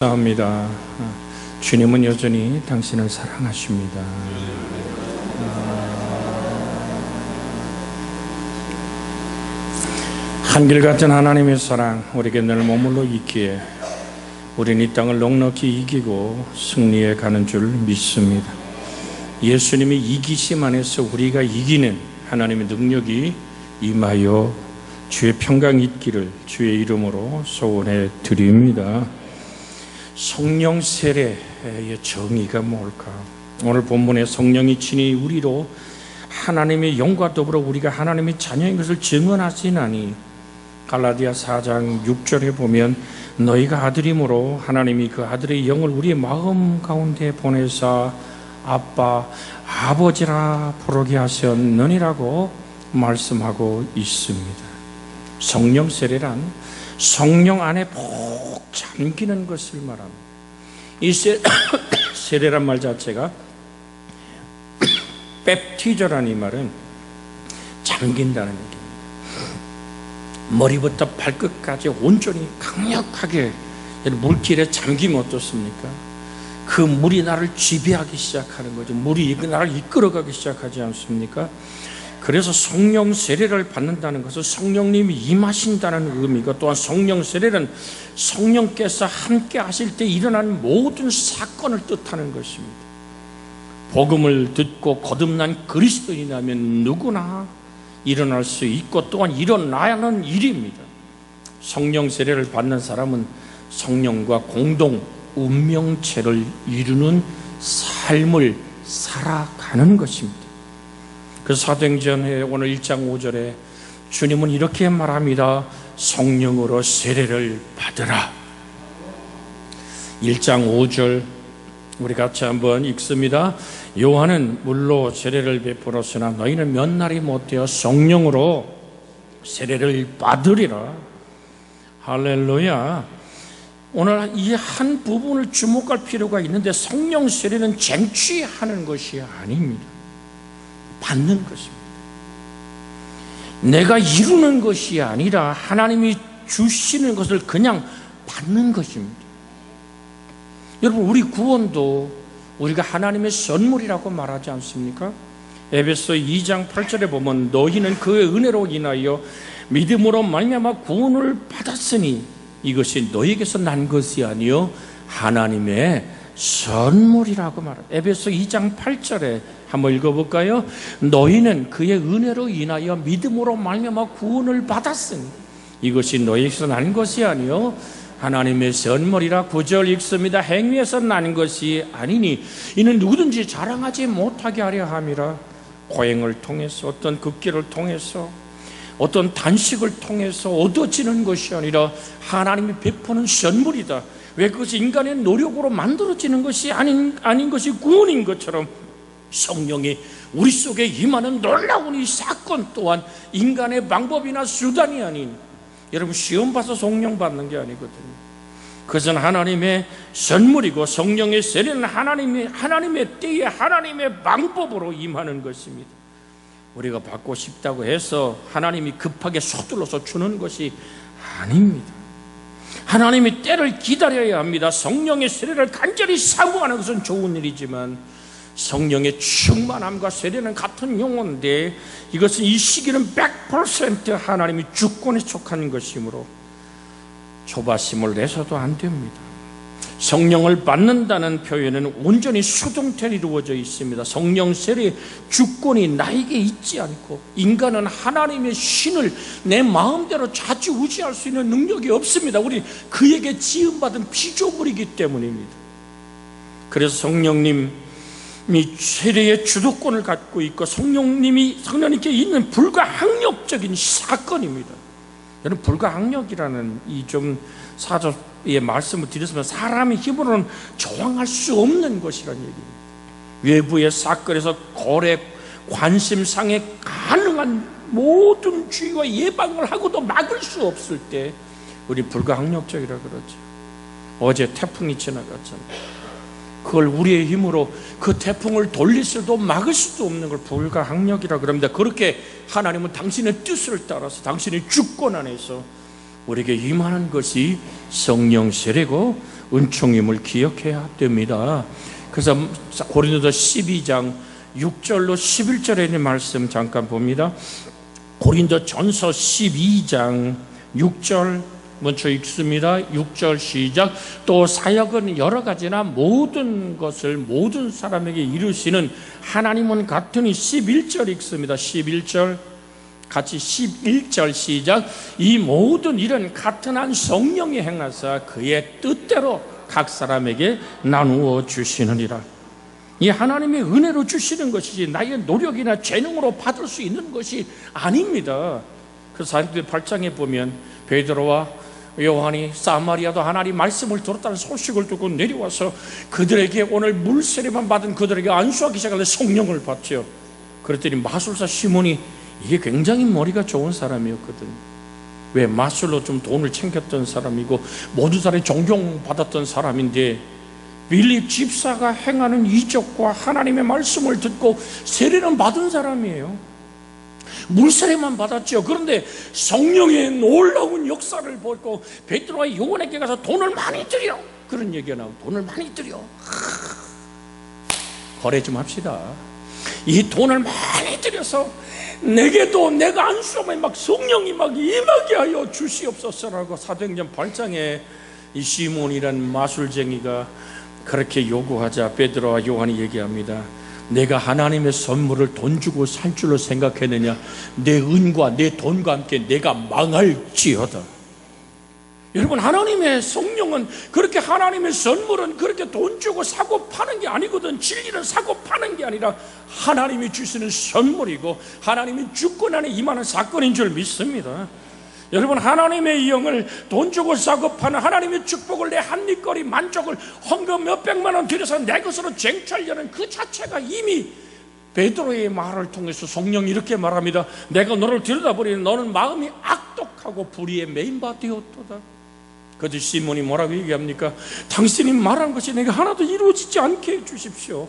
감사합니다. 주님은 여전히 당신을 사랑하십니다. 한결같은 하나님의 사랑 우리에게 늘 머물러 있기에 우리는 이 땅을 넉넉히 이기고 승리해 가는 줄 믿습니다. 예수님이 이기심 안에서 우리가 이기는 하나님의 능력이 임하여 주의 평강이 있기를 주의 이름으로 소원해 드립니다. 성령 세례의 정의가 뭘까? 오늘 본문에 성령이 친히 우리로 하나님의 영과 더불어 우리가 하나님의 자녀인 것을 증언하시나니, 갈라디아 4장 6절에 보면 너희가 아들이므로 하나님이 그 아들의 영을 우리의 마음 가운데 보내사 아빠 아버지라 부르게 하셨느니라고 말씀하고 있습니다. 성령 세례란 성령 안에 푹 잠기는 것을 말합니다. 이 세례란 말 자체가 팹티저라는 이 말은 잠긴다는 얘기입니다. 머리부터 발끝까지 온전히 강력하게 물길에 잠기면 어떻습니까? 그 물이 나를 지배하기 시작하는 거죠. 물이 나를 이끌어가기 시작하지 않습니까? 그래서 성령 세례를 받는다는 것은 성령님이 임하신다는 의미고, 또한 성령 세례는 성령께서 함께 하실 때 일어나는 모든 사건을 뜻하는 것입니다. 복음을 듣고 거듭난 그리스도인이라면 누구나 일어날 수 있고 또한 일어나야 하는 일입니다. 성령 세례를 받는 사람은 성령과 공동 운명체를 이루는 삶을 살아가는 것입니다. 그 사도행전의 오늘 1장 5절에 주님은 이렇게 말합니다. 성령으로 세례를 받으라. 1장 5절 우리 같이 한번 읽습니다. 요한은 물로 세례를 베풀었으나 너희는 몇 날이 못되어 성령으로 세례를 받으리라. 할렐루야. 오늘 이 한 부분을 주목할 필요가 있는데, 성령 세례는 쟁취하는 것이 아닙니다. 받는 것입니다. 내가 이루는 것이 아니라 하나님이 주시는 것을 그냥 받는 것입니다. 여러분, 우리 구원도 우리가 하나님의 선물이라고 말하지 않습니까? 에베소 2장 8절에 보면 너희는 그의 은혜로 인하여 믿음으로 말미암아 구원을 받았으니 이것이 너희에게서 난 것이 아니요 하나님의 선물이라고 말합니다. 에베소 2장 8절에 한번 읽어볼까요? 너희는 그의 은혜로 인하여 믿음으로 말미암아 구원을 받았으니 이것이 너희에게서 난 것이 아니요 하나님의 선물이라. 9절 읽습니다. 행위에서 난 것이 아니니 이는 누구든지 자랑하지 못하게 하려 함이라. 고행을 통해서, 어떤 급기를 통해서, 어떤 단식을 통해서 얻어지는 것이 아니라 하나님이 베푸는 선물이다. 왜? 그것이 인간의 노력으로 만들어지는 것이 아닌 것이 구원인 것처럼 성령이 우리 속에 임하는 놀라운 이 사건 또한 인간의 방법이나 수단이 아닌, 여러분 시험 봐서 성령 받는 게 아니거든요. 그것은 하나님의 선물이고, 성령의 세례는 하나님의 때에 하나님의 방법으로 임하는 것입니다. 우리가 받고 싶다고 해서 하나님이 급하게 서둘러서 주는 것이 아닙니다. 하나님이 때를 기다려야 합니다. 성령의 세례를 간절히 사모하는 것은 좋은 일이지만 성령의 충만함과 세례는 같은 용어인데 이것은 이 시기는 100% 하나님이 주권에 속한 것이므로 조바심을 내서도 안 됩니다. 성령을 받는다는 표현은 온전히 수동태로 이루어져 있습니다. 성령 세례의 주권이 나에게 있지 않고, 인간은 하나님의 신을 내 마음대로 좌지우지할 수 있는 능력이 없습니다. 우리 그에게 지음받은 피조물이기 때문입니다. 그래서 성령님이 세례의 주도권을 갖고 있고 성령님께 있는 불가항력적인 사건입니다. 여러분, 불가항력이라는 이 좀 사조의 말씀을 드렸으면 사람의 힘으로는 저항할 수 없는 것이라는 얘기입니다. 외부의 사건에서 거래, 관심상에 가능한 모든 주의와 예방을 하고도 막을 수 없을 때 우리 불가항력적이라 그러죠. 어제 태풍이 지나갔잖아요. 그걸 우리의 힘으로 그 태풍을 돌리서도 막을 수도 없는 걸 불가항력이라 그럽니다. 그렇게 하나님은 당신의 뜻을 따라서 당신의 주권 안에서 우리에게 임하는 것이 성령 세례고, 은총임을 기억해야 됩니다. 그래서 고린도서 12장 6절로 11절에 있는 말씀 잠깐 봅니다. 고린도전서 12장 6절 먼저 읽습니다. 6절 시작. 또 사역은 여러 가지나 모든 것을 모든 사람에게 이루시는 하나님은 같으니 11절 읽습니다. 11절 같이 11절 시작. 이 모든 일은 같은 한 성령이 행하사 그의 뜻대로 각 사람에게 나누어 주시느니라. 이 하나님의 은혜로 주시는 것이지 나의 노력이나 재능으로 받을 수 있는 것이 아닙니다. 그래서 사도행전 8장에 보면 베드로와 요한이 사마리아도 하나님 말씀을 들었다는 소식을 듣고 내려와서 그들에게 오늘 물세례만 받은 그들에게 안수하기 시작하는데 성령을 받죠. 그랬더니 마술사 시몬이 이게 굉장히 머리가 좋은 사람이었거든. 왜? 마술로 좀 돈을 챙겼던 사람이고 모든 사람이 존경받았던 사람인데 빌립 집사가 행하는 이적과 하나님의 말씀을 듣고 세례는 받은 사람이에요. 물세례만 받았죠. 그런데 성령의 놀라운 역사를 보고 베드로와 요한에게 가서 돈을 많이 드려, 그런 얘기가 나오고 돈을 많이 드려, 거래 좀 합시다. 이 돈을 많이 들여서 내게도 내가 안수하면 막 성령이 막 임하게 하여 주시옵소서라고 사도행전 8장에 이 시몬이란 마술쟁이가 그렇게 요구하자 베드로와 요한이 얘기합니다. 내가 하나님의 선물을 돈 주고 살 줄로 생각했느냐? 내 은과 내 돈과 함께 내가 망할지어다. 여러분, 하나님의 성령은 그렇게, 하나님의 선물은 그렇게 돈 주고 사고 파는 게 아니거든. 진리는 사고 파는 게 아니라 하나님이 주시는 선물이고 하나님이 주권 안에 임하는 사건인 줄 믿습니다. 여러분, 하나님의 영을 돈 주고 사고 파는, 하나님의 축복을 내 한입거리 만족을 헌금 몇백만 원 들여서 내 것으로 쟁취하려는 그 자체가 이미 베드로의 말을 통해서 성령이 이렇게 말합니다. 내가 너를 들여다보니 너는 마음이 악독하고 불의에 메인 바 되었도다. 그때 시몬이 뭐라고 얘기합니까? 당신이 말한 것이 내가 하나도 이루어지지 않게 해주십시오.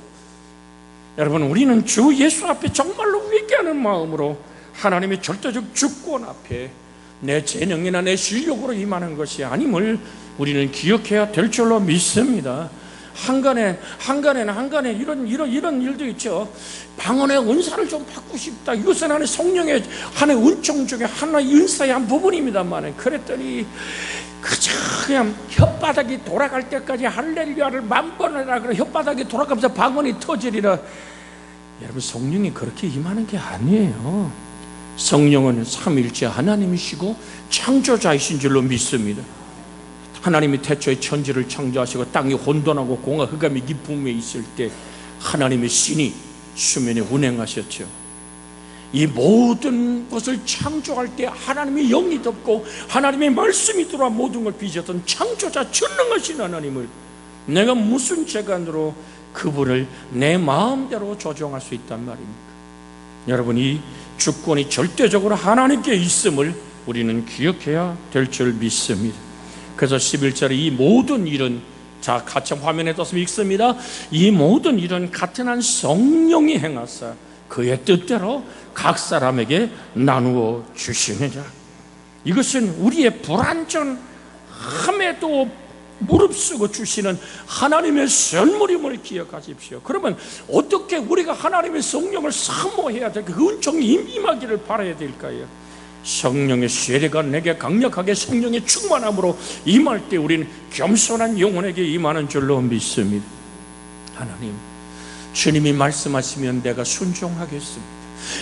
여러분, 우리는 주 예수 앞에 정말로 회개하는 마음으로 하나님의 절대적 주권 앞에 내 재능이나 내 실력으로 임하는 것이 아님을 우리는 기억해야 될 줄로 믿습니다. 한간에 이런 일도 있죠. 방언의 은사를 좀 받고 싶다. 이것은 하나의 성령의 하나의 은총 중에 하나의 은사의 한 부분입니다만, 그랬더니 그저 그냥 혓바닥이 돌아갈 때까지 할렐루야를 만번 해라. 그래 혓바닥이 돌아가면서 방언이 터지리라. 여러분, 성령이 그렇게 임하는 게 아니에요. 성령은 삼위일체 하나님이시고 창조자이신 줄로 믿습니다. 하나님이 태초에 천지를 창조하시고 땅이 혼돈하고 공허 흑암이 깊음에 있을 때 하나님의 신이 수면에 운행하셨죠. 이 모든 것을 창조할 때 하나님의 영이 덮고 하나님의 말씀이 들어와 모든 걸 빚었던 창조자 전능하신 하나님을 내가 무슨 재간으로 그분을 내 마음대로 조종할 수 있단 말입니까? 여러분, 이 주권이 절대적으로 하나님께 있음을 우리는 기억해야 될 줄 믿습니다. 그래서 11절에 이 모든 일은, 자, 같이 화면에 떠서 읽습니다. 이 모든 일은 같은 한 성령이 행하사 그의 뜻대로 각 사람에게 나누어 주시느냐. 이것은 우리의 불완전함에도 무릅쓰고 주시는 하나님의 선물임을 기억하십시오. 그러면 어떻게 우리가 하나님의 성령을 사모해야 될까? 그 은총이 임하기를 바라야 될까요? 성령의 세례가 내게 강력하게 성령의 충만함으로 임할 때 우리는 겸손한 영혼에게 임하는 줄로 믿습니다. 하나님, 주님이 말씀하시면 내가 순종하겠습니다.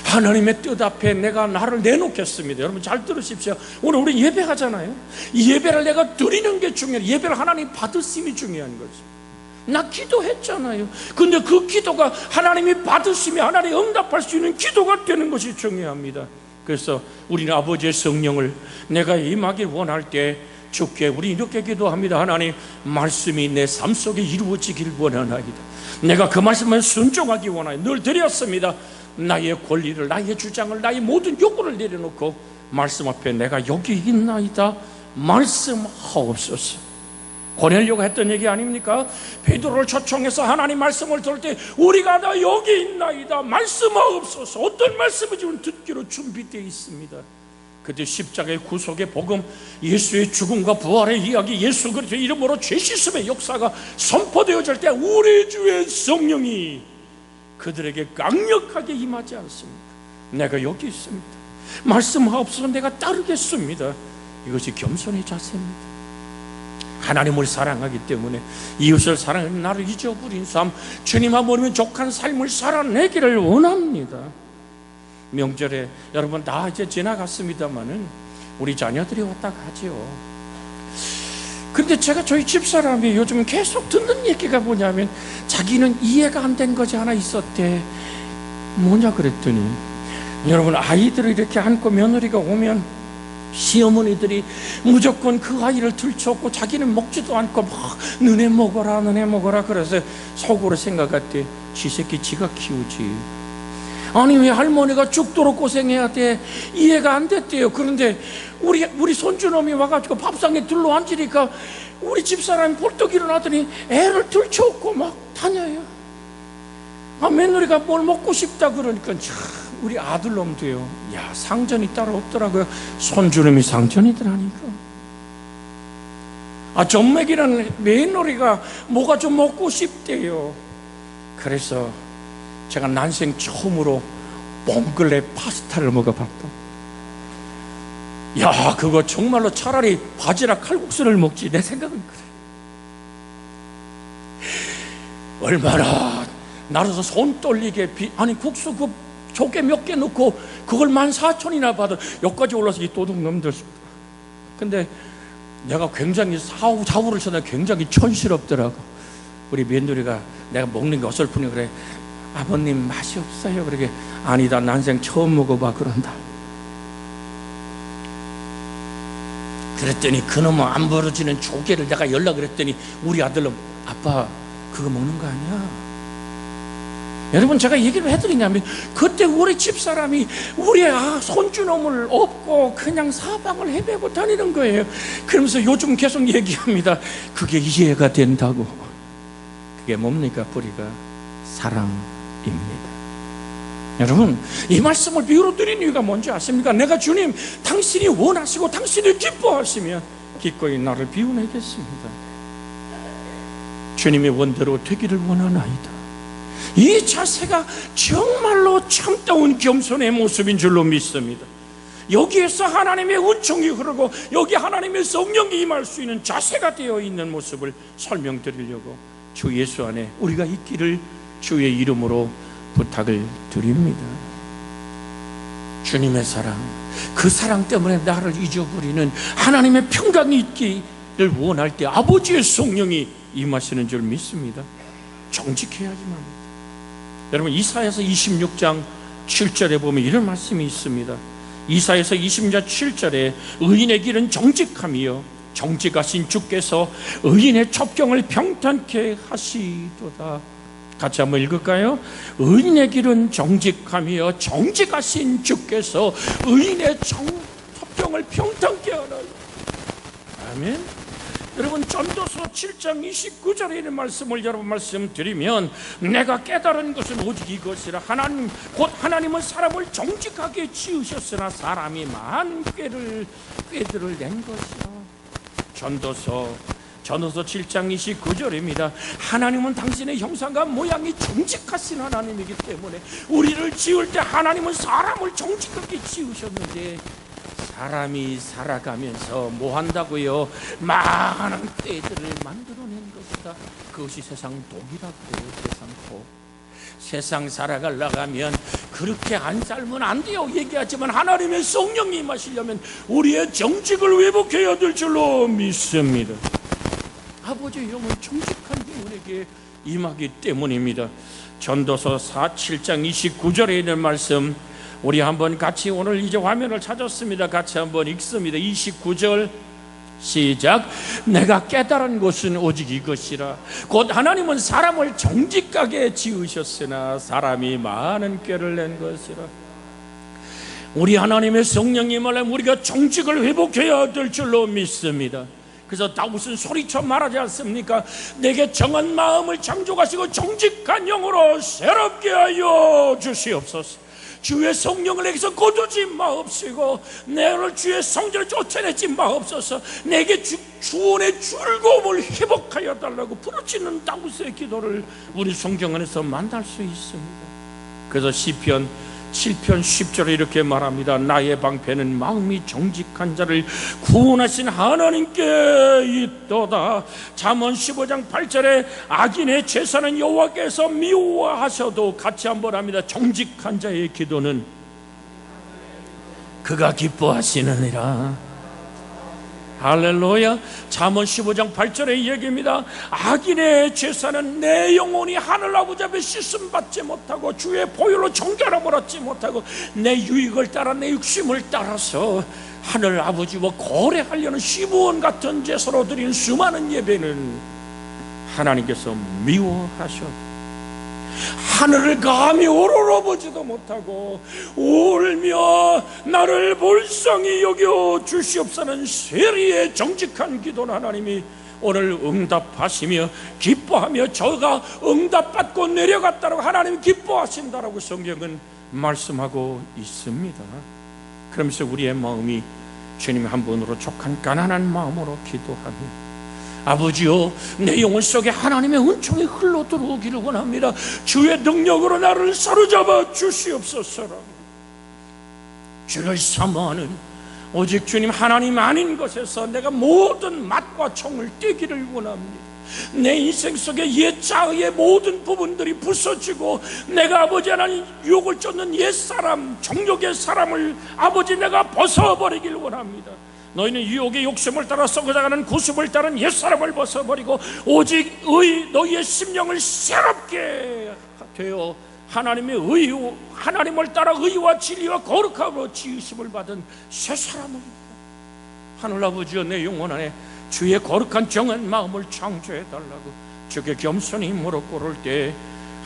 하나님의 뜻 앞에 내가 나를 내놓겠습니다. 여러분, 잘 들으십시오. 오늘 우리 예배하잖아요. 이 예배를 내가 드리는 게 중요해요. 예배를 하나님 받으심이 중요한 거죠. 나 기도했잖아요. 근데 그 기도가 하나님이 받으시며 하나님이 응답할 수 있는 기도가 되는 것이 중요합니다. 그래서 우리는 아버지의 성령을 내가 임하길 원할 때 주께 우리 이렇게 기도합니다. 하나님, 말씀이 내 삶 속에 이루어지길 원하나이다. 내가 그 말씀을 순종하기 원하여 늘 드렸습니다. 나의 권리를, 나의 주장을, 나의 모든 요구를 내려놓고 말씀 앞에 내가 여기 있나이다 말씀하옵소서. 고넬료가 했던 얘기 아닙니까? 베드로를 초청해서 하나님 말씀을 들을 때 우리가 다 여기 있나이다 말씀하옵소서. 어떤 말씀인지 듣기로 준비되어 있습니다. 그때 십자가의 구속의 복음, 예수의 죽음과 부활의 이야기, 예수 그리스도의 이름으로 죄 씻음의 역사가 선포되어질 때 우리 주의 성령이 그들에게 강력하게 임하지 않습니다. 내가 여기 있습니다. 말씀하옵소서, 내가 따르겠습니다. 이것이 겸손의 자세입니다. 하나님을 사랑하기 때문에 이웃을 사랑하는 나를 잊어버린 삶, 주님과 모르면 족한 삶을 살아내기를 원합니다. 명절에 여러분 다 이제 지나갔습니다마는 우리 자녀들이 왔다 가죠. 그런데 제가 저희 집사람이 요즘 계속 듣는 얘기가 뭐냐면 자기는 이해가 안 된 것이 하나 있었대. 뭐냐 그랬더니, 여러분 아이들을 이렇게 안고 며느리가 오면 시어머니들이 무조건 그 아이를 들쳐업고 자기는 먹지도 않고 막 너네 먹어라 너네 먹어라. 그래서 속으로 생각했대. 지 새끼 지가 키우지. 아니 왜 할머니가 죽도록 고생해야 돼? 이해가 안 됐대요. 그런데 우리 손주놈이 와가지고 밥상에 둘러앉으니까 우리 집사람이 벌떡 일어나더니 애를 들쳐업고 막 다녀요. 며느리가 뭘 먹고 싶다 그러니까 참 우리 아들놈도요, 야 상전이 따로 없더라고요. 손주놈이 상전이더라니까. 전맥이라는 며느리가 뭐가 좀 먹고 싶대요. 그래서 제가 난생 처음으로 봉글레 파스타를 먹어봤다. 야 그거 정말로 차라리 바지락 칼국수를 먹지, 내 생각은 그래. 얼마나 나라서 손 떨리게 아니 국수 그 조개 몇 개 넣고 그걸 14,000원이나 받아 여기까지 올라서 이 도둑놈들. 근데 내가 굉장히 좌우를 쳐다 굉장히 촌스럽더라고. 우리 며느리가 내가 먹는 게 어설프니 그래. 아버님 맛이 없어요. 그러게 아니다 난생 처음 먹어봐 그런다. 그랬더니 그놈은 안 벌어지는 조개를 내가 연락을 했더니 우리 아들놈, 아빠 그거 먹는 거 아니야? 여러분 제가 얘기를 해드리냐면 그때 우리 집사람이 우리 손주놈을 업고 그냥 사방을 헤매고 다니는 거예요. 그러면서 요즘 계속 얘기합니다. 그게 이해가 된다고. 그게 뭡니까? 뿌리가 사랑입니다. 여러분 이 말씀을 비유로 드린 이유가 뭔지 아십니까? 내가 주님 당신이 원하시고 당신이 기뻐하시면 기꺼이 나를 비워내겠습니다. 주님의 원대로 되기를 원하나이다. 이 자세가 정말로 참다운 겸손의 모습인 줄로 믿습니다. 여기에서 하나님의 은총이 흐르고 여기 하나님의 성령이 임할 수 있는 자세가 되어 있는 모습을 설명드리려고 주 예수 안에 우리가 있기를 주의 이름으로 부탁을 드립니다. 주님의 사랑, 그 사랑 때문에 나를 잊어버리는 하나님의 평강이 있기를 원할 때 아버지의 성령이 임하시는 줄 믿습니다. 정직해야지만 합니다. 여러분 이사야서 26장 7절에 보면 이런 말씀이 있습니다. 이사야서 26장 7절에 의인의 길은 정직함이요 정직하신 주께서 의인의 첩경을 평탄케 하시도다. 같이 한번 읽을까요? 의인의 길은 정직함이요 정직하신 주께서 의인의 첩경을 평탄케 하나요. 아멘. 여러분 전도서 7장 29절에 있는 말씀을 여러분 말씀드리면 내가 깨달은 것은 오직 이것이라 곧 하나님은 사람을 정직하게 지으셨으나 사람이 많은 꾀들을 낸 것이야. 전도서 7장 29절입니다. 하나님은 당신의 형상과 모양이 정직하신 하나님이기 때문에 우리를 지을 때 하나님은 사람을 정직하게 지으셨는데 사람이 살아가면서 뭐 한다고요? 많은 꾀들을 만들어낸 것이다. 그것이 세상 독이라고 그래요. 세상 독. 세상 살아가려고 하면 그렇게 안 살면 안 돼요 얘기하지만 하나님의 성령이 임하시려면 우리의 정직을 회복해야 될 줄로 믿습니다. 아버지의 영은 정직한 영혼에게 임하기 때문입니다. 전도서 7장 29절에 있는 말씀 우리 한번 같이 오늘 이제 화면을 찾았습니다. 같이 한번 읽습니다. 29절 시작. 내가 깨달은 것은 오직 이것이라 곧 하나님은 사람을 정직하게 지으셨으나 사람이 많은 꾀를 낸 것이라. 우리 하나님의 성령이 말하면 우리가 정직을 회복해야 될 줄로 믿습니다. 그래서 다윗은 소리쳐 말하지 않습니까? 내게 정한 마음을 창조하시고 정직한 영으로 새롭게 하여 주시옵소서. 주의 성령을 내게서 거두지 마옵시고 내를 주의 성전을 쫓아내지 마옵소서. 내게 주원의 즐거움을 회복하여 달라고 부르짖는 다윗의 기도를 우리 성경 안에서 만날 수 있습니다. 그래서 시편 7편 10절에 이렇게 말합니다. 나의 방패는 마음이 정직한 자를 구원하신 하나님께 있도다. 잠언 15장 8절에 악인의 제사는 여호와께서 미워하셔도 같이 한번 합니다. 정직한 자의 기도는 그가 기뻐하시느니라. 할렐루야. 잠언 15장 8절의 얘기입니다. 악인의 제사는 내 영혼이 하늘 아버지 앞에 씻음 받지 못하고 주의 보혈로 정결함을 얻지 못하고 내 유익을 따라 내 욕심을 따라서 하늘 아버지와 거래하려는 시부원 같은 제사로 드린 수많은 예배는 하나님께서 미워하셔 하늘을 감히 오르러보지도 못하고 울며 나를 불쌍히 여겨 주시옵소서는 세리의 정직한 기도는 하나님이 오늘 응답하시며 기뻐하며 저가 응답받고 내려갔다고 하나님이 기뻐하신다라고 성경은 말씀하고 있습니다. 그러면서 우리의 마음이 주님 한 분으로 족한 가난한 마음으로 기도합니다. 아버지요, 내 영혼 속에 하나님의 은총이 흘러 들어오기를 원합니다. 주의 능력으로 나를 사로잡아 주시옵소서라고. 주를 사모하는 오직 주님 하나님 아닌 것에서 내가 모든 맛과 총을 떼기를 원합니다. 내 인생 속에 옛 자의의 모든 부분들이 부서지고 내가 아버지 하나님 유혹을 쫓는 옛사람, 정욕의 사람을 아버지 내가 벗어버리길 원합니다. 너희는 유혹의 욕심을 따라 썩어가는 구습을 따른 옛사람을 벗어버리고 오직 너희의 심령을 새롭게 되어 하나님의 하나님을 따라 의와 진리와 거룩함으로 지으심을 받은 새 사람을 하늘아버지여 내 영혼 안에 주의 거룩한 정한 마음을 창조해달라고 주께 겸손히 무릎 꿇을 때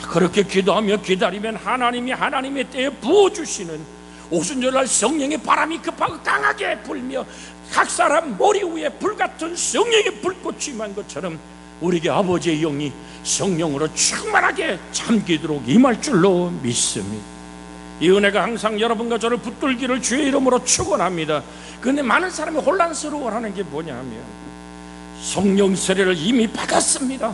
그렇게 기도하며 기다리면 하나님이 하나님의 때에 부어주시는 오순절날 성령의 바람이 급하고 강하게 불며 각 사람 머리 위에 불같은 성령의 불꽃이 임한 것처럼 우리에게 아버지의 영이 성령으로 충만하게 잠기도록 임할 줄로 믿습니다. 이 은혜가 항상 여러분과 저를 붙들기를 주의 이름으로 축원합니다. 그런데 많은 사람이 혼란스러워하는 게 뭐냐면 성령 세례를 이미 받았습니다.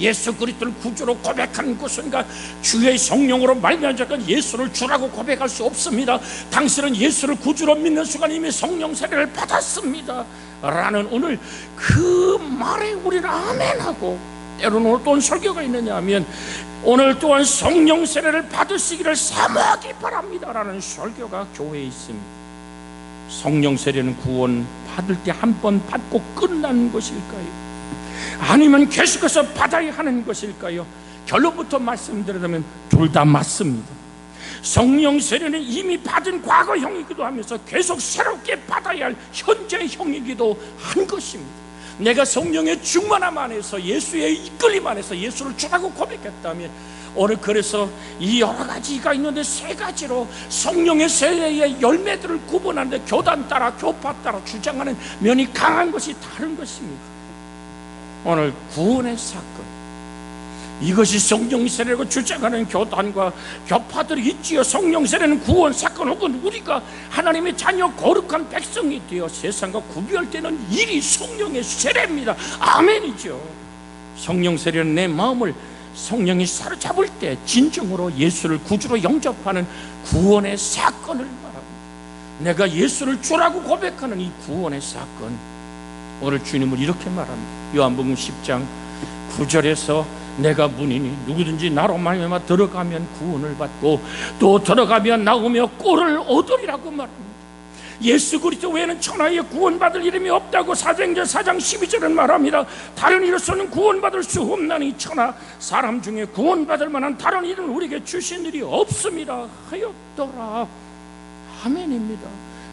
예수 그리스도를 구주로 고백한 그 순간 주의 성령으로 말미암아 예수를 주라고 고백할 수 없습니다. 당신은 예수를 구주로 믿는 순간 이미 성령 세례를 받았습니다 라는 오늘 그 말에 우리는 아멘하고 때로는 어떤 설교가 있느냐 하면 오늘 또한 성령 세례를 받으시기를 사모하기 바랍니다 라는 설교가 교회에 있습니다. 성령 세례는 구원 받을 때 한 번 받고 끝난 것일까요? 아니면 계속해서 받아야 하는 것일까요? 결론부터 말씀드리자면 둘 다 맞습니다. 성령 세례는 이미 받은 과거형이기도 하면서 계속 새롭게 받아야 할 현재형이기도 한 것입니다. 내가 성령의 충만함 안에서 예수의 이끌림 안에서 예수를 주라고 고백했다면 오늘 그래서 이 여러 가지가 있는데 세 가지로 성령의 세례의 열매들을 구분하는데 교단 따라 교파 따라 주장하는 면이 강한 것이 다른 것입니다. 오늘 구원의 사건, 이것이 성령 세례라고 주장하는 교단과 교파들이 있지요. 성령 세례는 구원 사건 혹은 우리가 하나님의 자녀 거룩한 백성이 되어 세상과 구별되는 일이 성령의 세례입니다. 아멘이죠. 성령 세례는 내 마음을 성령이 사로잡을 때 진정으로 예수를 구주로 영접하는 구원의 사건을 말합니다. 내가 예수를 주라고 고백하는 이 구원의 사건, 오늘 주님은 이렇게 말합니다. 요한복음 10장 9절에서 내가 문이니 누구든지 나로 말미암아 들어가면 구원을 받고 또 들어가면 나오며 꼴을 얻으리라고 말합니다. 예수 그리스도 외에는 천하에 구원받을 이름이 없다고 사도행전 4장 12절은 말합니다. 다른 이로서는 구원받을 수 없나니 천하 사람 중에 구원받을 만한 다른 이름을 우리에게 주신 일이 없습니다 하였더라. 아멘입니다.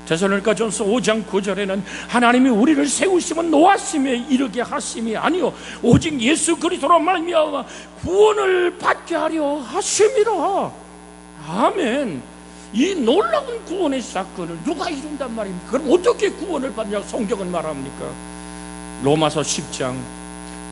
데살로니가전서 5장 9절에는 하나님이 우리를 세우시면 노하심에 이르게 하심이 아니요 오직 예수 그리스도로 말미암아 구원을 받게 하려 하심이라. 아멘. 이 놀라운 구원의 사건을 누가 이룬단 말입니까? 그럼 어떻게 구원을 받냐고 성경은 말합니까? 로마서 10장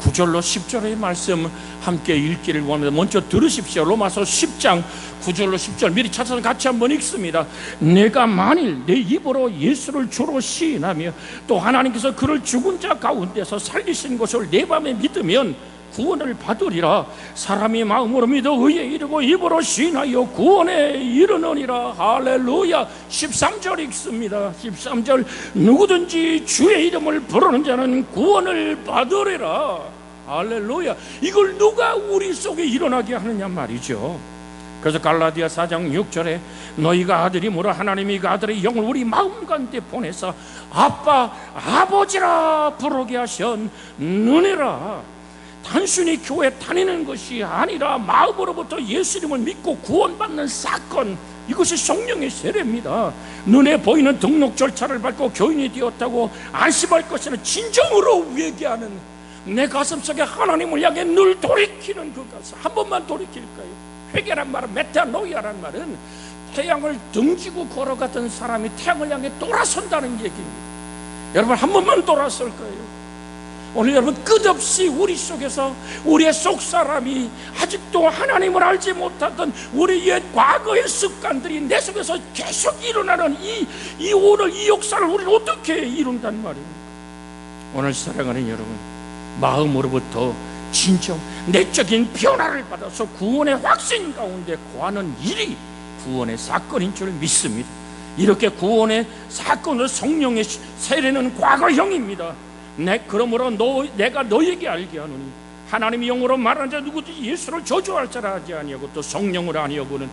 9절로 10절의 말씀 함께 읽기를 원합니다. 먼저 들으십시오. 로마서 10장 9절로 10절 미리 찾아서 같이 한번 읽습니다. 내가 만일 내 입으로 예수를 주로 시인하며 또 하나님께서 그를 죽은 자 가운데서 살리신 것을 내 맘에 믿으면 구원을 받으리라. 사람이 마음으로 믿어 의에 이르고 입으로 시인하여 구원에 이르느니라. 할렐루야. 13절 읽습니다. 13절 누구든지 주의 이름을 부르는 자는 구원을 받으리라. 할렐루야. 이걸 누가 우리 속에 일어나게 하느냐 말이죠. 그래서 갈라디아 4장 6절에 너희가 아들이므로 하나님이 그 아들의 영을 우리 마음 가운데 보내사 아빠 아버지라 부르게 하셨느니라. 단순히 교회 다니는 것이 아니라 마음으로부터 예수 이름을 믿고 구원받는 사건, 이것이 성령의 세례입니다. 눈에 보이는 등록 절차를 밟고 교인이 되었다고 안심할 것이 아니라 진정으로 회개하는, 내 가슴속에 하나님을 향해 늘 돌이키는 그 가슴. 한 번만 돌이킬까요? 회개란 말은, 메타노이아란 말은 태양을 등지고 걸어가던 사람이 태양을 향해 돌아선다는 얘기입니다. 여러분 한 번만 돌아설까요? 오늘 여러분 끝없이 우리 속에서 우리의 속사람이 아직도 하나님을 알지 못하던 우리의 과거의 습관들이 내 속에서 계속 일어나는 이 오늘 이 역사를 우리는 어떻게 이룬단 말입니까? 오늘 사랑하는 여러분, 마음으로부터 진정 내적인 변화를 받아서 구원의 확신 가운데 거하는 일이 구원의 사건인 줄 믿습니다. 이렇게 구원의 사건으로 성령의 세례는 과거형입니다. 그러므로 내가 너에게 알게 하노니 하나님이 영으로 말하는 자 누구든지 예수를 저주할 자라 하지 아니하고 또 성령으로 아니하고는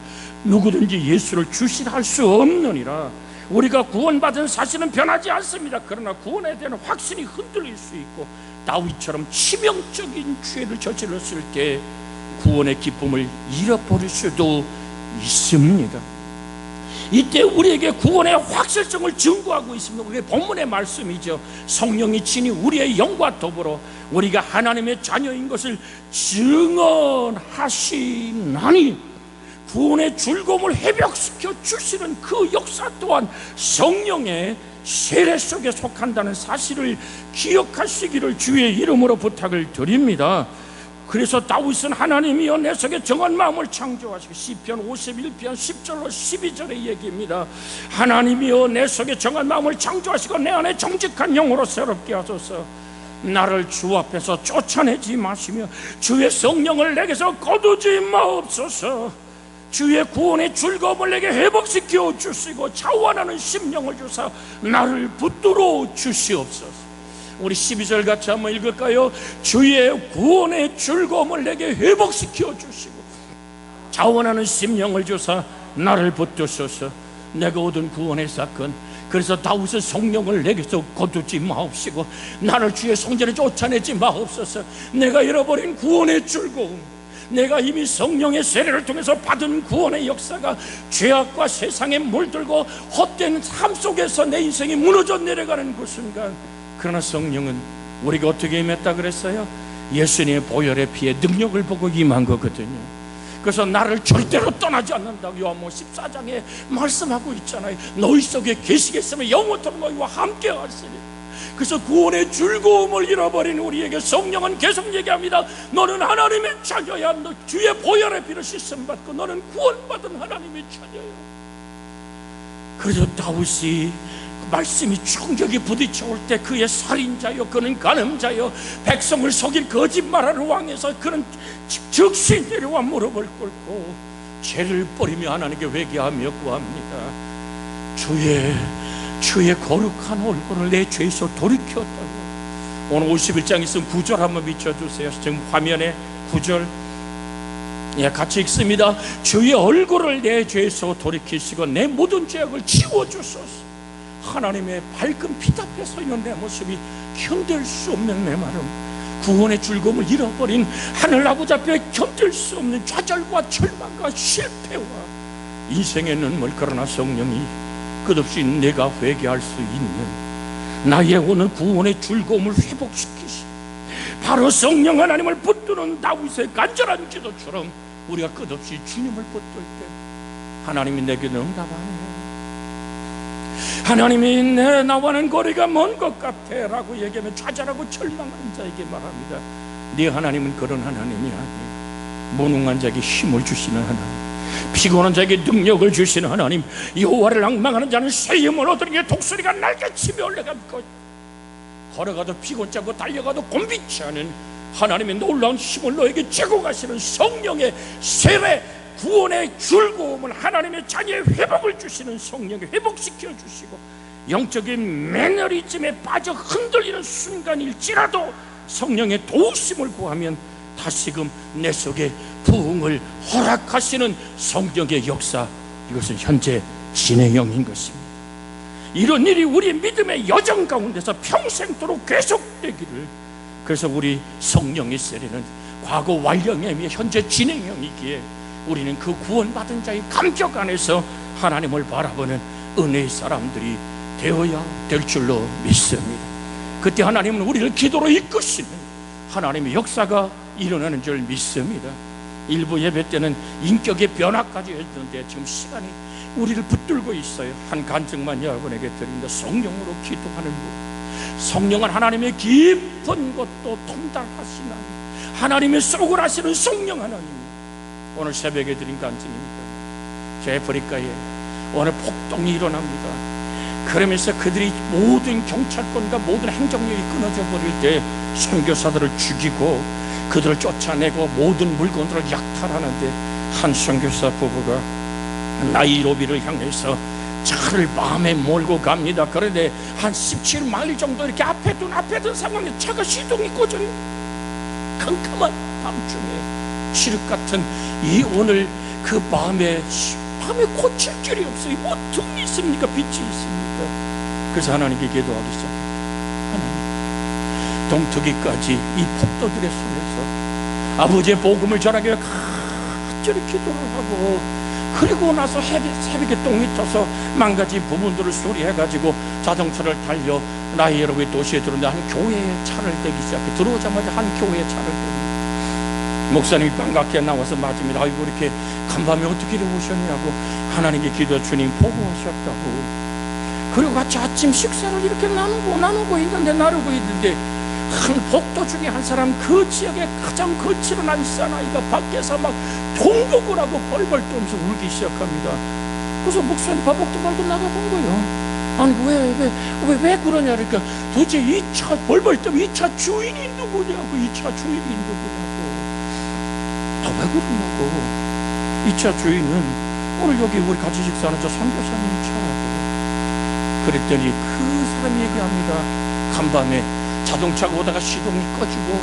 누구든지 예수를 주시라 할 수 없느니라. 우리가 구원받은 사실은 변하지 않습니다. 그러나 구원에 대한 확신이 흔들릴 수 있고 다윗처럼 치명적인 죄를 저질렀을 때 구원의 기쁨을 잃어버릴 수도 있습니다. 이때 우리에게 구원의 확실성을 증거하고 있습니다. 우리의 본문의 말씀이죠. 성령이 친히 우리의 영과 더불어 우리가 하나님의 자녀인 것을 증언하시나니, 구원의 즐거움을 회복시켜 주시는 그 역사 또한 성령의 세례 속에 속한다는 사실을 기억하시기를 주의 이름으로 부탁을 드립니다. 그래서 다윗은 하나님이여 내 속에 정한 마음을 창조하시고, 시편 51편 10절로 12절의 얘기입니다. 하나님이여 내 속에 정한 마음을 창조하시고 내 안에 정직한 영으로 새롭게 하소서. 나를 주 앞에서 쫓아내지 마시며 주의 성령을 내게서 거두지 마옵소서. 주의 구원의 즐거움을 내게 회복시켜 주시고 자원하는 심령을 주사 나를 붙들어 주시옵소서. 우리 12절 같이 한번 읽을까요? 주의 구원의 즐거움을 내게 회복시켜 주시고 자원하는 심령을 주사 나를 붙드소서. 내가 얻은 구원의 사건, 그래서 다윗은 성령을 내게서 거두지 마옵시고 나를 주의 성전에 쫓아내지 마옵소서. 내가 잃어버린 구원의 즐거움, 내가 이미 성령의 세례를 통해서 받은 구원의 역사가 죄악과 세상에 물들고 헛된 삶 속에서 내 인생이 무너져 내려가는 그 순간, 그러나 성령은 우리가 어떻게 임했다 그랬어요? 예수님의 보혈의 피의 능력을 보고 임한 거거든요. 그래서 나를 절대로 떠나지 않는다고 요한복음 14장에 말씀하고 있잖아요. 너희 속에 계시겠으면 영원토록 너희와 함께 하시리. 그래서 구원의 즐거움을 잃어버린 우리에게 성령은 계속 얘기합니다. 너는 하나님의 자녀야. 너 주의 보혈의 피를 씻음받고 너는 구원받은 하나님의 자녀야. 그래서 다윗이 말씀이 충격이 부딪혀올 때 그의 살인자여, 그는 간음자여, 백성을 속일 거짓말하는 왕에서 그는 즉시 내려와 무릎을 꿇고 죄를 버리며 하나님께 회개하며 구합니다. 주의 거룩한 얼굴을 내 죄에서 돌이켰다고. 오늘 51장 있으면 9절 한번 비춰주세요. 지금 화면에 9절 같이 읽습니다. 주의 얼굴을 내 죄에서 돌이키시고 내 모든 죄악을 지워주소서. 하나님의 밝은 빛 앞에 서 있는 내 모습이 견딜 수 없는 내 마음, 구원의 즐거움을 잃어버린 하늘 아버지 앞에 견딜 수 없는 좌절과 절망과 실패와 인생의 눈물, 그러나 성령이 끝없이 내가 회개할 수 있는 나의 오늘 구원의 즐거움을 회복시키시, 바로 성령 하나님을 붙드는 다윗의 간절한 기도처럼 우리가 끝없이 주님을 붙들 때 하나님이 내게 응답하네요. 하나님이 나와는 거리가 먼 것 같아 라고 얘기하면 좌절하고 절망하는 자에게 말합니다. 네 하나님은 그런 하나님이 아니에요. 무능한 자에게 힘을 주시는 하나님, 피곤한 자에게 능력을 주시는 하나님, 여호와를 앙망하는 자는 새 힘을 얻으리니 독수리가 날개치며 올라갈 것, 걸어가도 피곤자고 달려가도 곤비치 않은 하나님의 놀라운 힘을 너에게 주고 가시는 성령의 세례, 구원의 즐거움을, 하나님의 자녀의 회복을 주시는 성령이 회복시켜 주시고, 영적인 매너리즘에 빠져 흔들리는 순간일지라도 성령의 도우심을 구하면 다시금 내 속에 부흥을 허락하시는 성령의 역사, 이것은 현재 진행형인 것입니다. 이런 일이 우리 믿음의 여정 가운데서 평생도록 계속되기를, 그래서 우리 성령의 세례는 과거 완령형이 현재 진행형이기에 우리는 그 구원받은 자의 감격 안에서 하나님을 바라보는 은혜의 사람들이 되어야 될 줄로 믿습니다. 그때 하나님은 우리를 기도로 이끄시는 하나님의 역사가 일어나는 줄 믿습니다. 일부 예배 때는 인격의 변화까지 했는데 지금 시간이 우리를 붙들고 있어요. 한 간증만 여러분에게 드립니다. 성령으로 기도하는 분, 성령은 하나님의 깊은 것도 통달하시는 하나님의 속을 아시는 성령 하나님, 오늘 새벽에 드린 간증입니다. 제 아프리카에 오늘 폭동이 일어납니다. 그러면서 그들이 모든 경찰권과 모든 행정력이 끊어져 버릴 때 선교사들을 죽이고 그들을 쫓아내고 모든 물건들을 약탈하는데, 한 선교사 부부가 나이로비를 향해서 차를 밤에 몰고 갑니다. 그런데 한 17마일 정도 이렇게 앞에 둔 상황에 차가 시동이 꺼져요. 캄캄한 밤중에 칠흑 같은 이 오늘 그 밤에 고칠 줄이 없어요. 뭐 등이 있습니까? 빛이 있습니까? 그래서 하나님께 기도하기 시작합니다. 하나님, 동트기까지 이 폭도들의 손에서 아버지의 복음을 전하기 위해 간절히 기도를 하고, 그리고 나서 새벽에 똥이 터서 망가진 부분들을 수리해가지고 자동차를 달려 나이로비 도시에 들어오는데 한 교회에 차를 대기 시작해. 들어오자마자 한 교회에 차를 대기. 목사님이 반갑게 나와서 맞습니다. 아이고 이렇게 간밤에 어떻게 오셨냐고 하나님께 기도해. 주님 보고하셨다고. 그리고 같이 아침 식사를 이렇게 나누고 있는데 한 복도 중에 한 사람, 그 지역에 가장 거칠은 한 사나이가 밖에서 막 통곡을 하고 벌벌 떨면서 울기 시작합니다. 그래서 목사님 밥먹도 말고 나가본 거예요. 아니 왜 그러냐. 그러니까 도대체 이 차 벌벌 떨면 이 차 주인이 누구냐고, 이 차 주인이 누구냐고, 왜 그러냐고. 이 차 주인은 오늘 여기 우리 같이 식사하는 저 선교사님 차라고. 그랬더니 그 사람이 얘기합니다. 간밤에 자동차가 오다가 시동이 꺼지고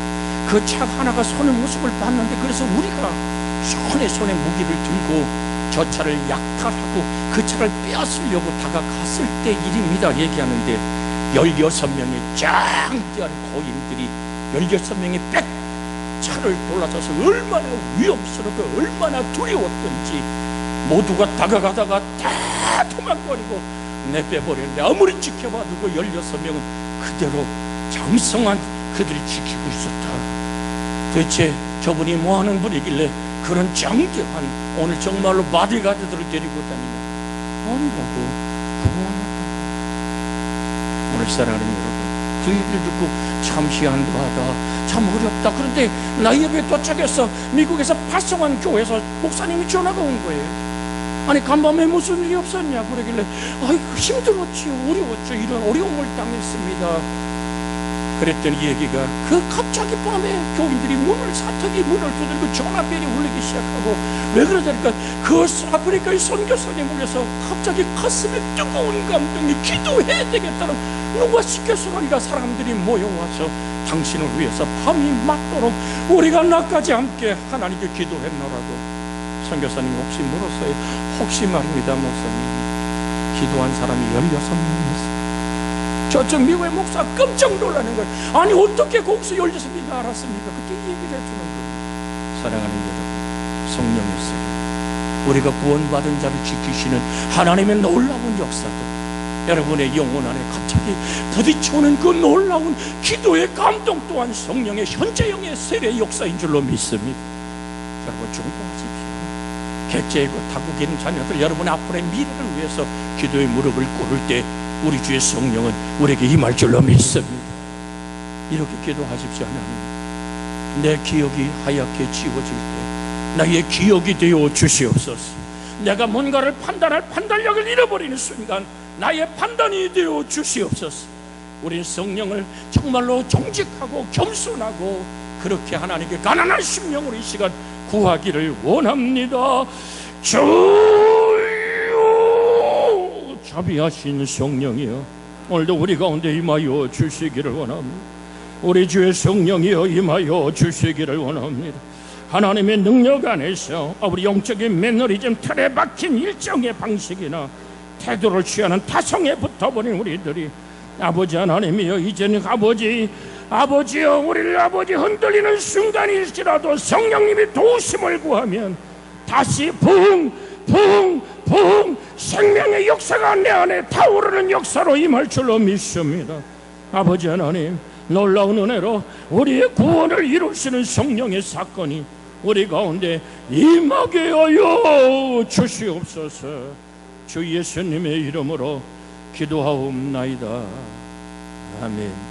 그 차 하나가 서는 모습을 봤는데, 그래서 우리가 손에 무기를 들고 저 차를 약탈하고 그 차를 빼앗으려고 다가갔을 때 일입니다. 얘기하는데 16명의 장대한 고인들이 16명의 차를 돌아서서 얼마나 위험스럽고 얼마나 두려웠던지 모두가 다가가다가 다 도망거리고 내빼버렸는데, 아무리 지켜봐도 그 16명은 그대로 장성한 그들이 지키고 있었다. 도대체 저분이 뭐하는 분이길래 그런 장대한, 오늘 정말로 바디가드들을 데리고 다니냐. 아니라고 구원했다. 오늘 사랑하는 여러분, 그 얘기를 듣고 참 희한하다, 참 어렵다. 그런데 나이로비에 도착해서 미국에서 발송한 교회에서 목사님이 전화가 온 거예요. 아니 간밤에 무슨 일이 없었냐 그러길래, 아이고 힘들었지요, 어려웠죠, 이런 어려움을 당했습니다. 그랬더니 얘기가, 그 갑자기 밤에 교인들이 사택이 문을 두들고 전화벨이 울리기 시작하고, 왜 그러자니까 그 아프리카의 선교사님 울려서 갑자기 가슴에 뜨거운 감동이, 기도해야 되겠다는, 누가 시켰으니까 사람들이 모여와서 당신을 위해서 밤이 맞도록 우리가 낮까지 함께 하나님께 기도했노라고. 선교사님 혹시 물었어요. 혹시 말입니다 목사님, 기도한 사람이 16명이 있어요. 저쪽 미국의 목사 깜짝 놀라는 거예요. 아니 어떻게 거기서 16명이 알았습니까? 그때 얘기를 해주는 거예요. 사랑하는 여러분, 성령의 세례, 우리가 구원받은 자를 지키시는 하나님의 놀라운 역사도 여러분의 영혼 안에 갑자기 부딪혀오는 그 놀라운 기도의 감동 또한 성령의 현재형의 세례 역사인 줄로 믿습니다. 여러분 중보하십시오. 객지이고 타국에 있는 자녀들, 여러분의 앞으로의 미래를 위해서 기도의 무릎을 꿇을 때 우리 주의 성령은 우리에게 임할 줄로 믿습니다. 이렇게 기도하십시오. 하나님, 내 기억이 하얗게 지워질 때 나의 기억이 되어 주시옵소서. 내가 뭔가를 판단할 판단력을 잃어버리는 순간 나의 판단이 되어 주시옵소서. 우린 성령을 정말로 정직하고 겸손하고 그렇게 하나님께 가난한 심령으로 이 시간 구하기를 원합니다. 주여, 자비하신 성령이여, 오늘도 우리 가운데 임하여 주시기를 원합니다. 우리 주의 성령이여 임하여 주시기를 원합니다. 하나님의 능력 안에서 우리 영적인 매너리즘 틀에 박힌 일정의 방식이나 태도를 취하는 타성에 붙어버린 우리들이 아버지 하나님이여, 이제는 아버지여, 우리를 아버지 흔들리는 순간일지라도 성령님이 도우심을 구하면 다시 붕 생명의 역사가 내 안에 타오르는 역사로 임할 줄로 믿습니다. 아버지 하나님, 놀라운 은혜로 우리의 구원을 이루시는 성령의 사건이 우리 가운데 임하게 하여 주시옵소서. 주 예수님의 이름으로 기도하옵나이다. 아멘.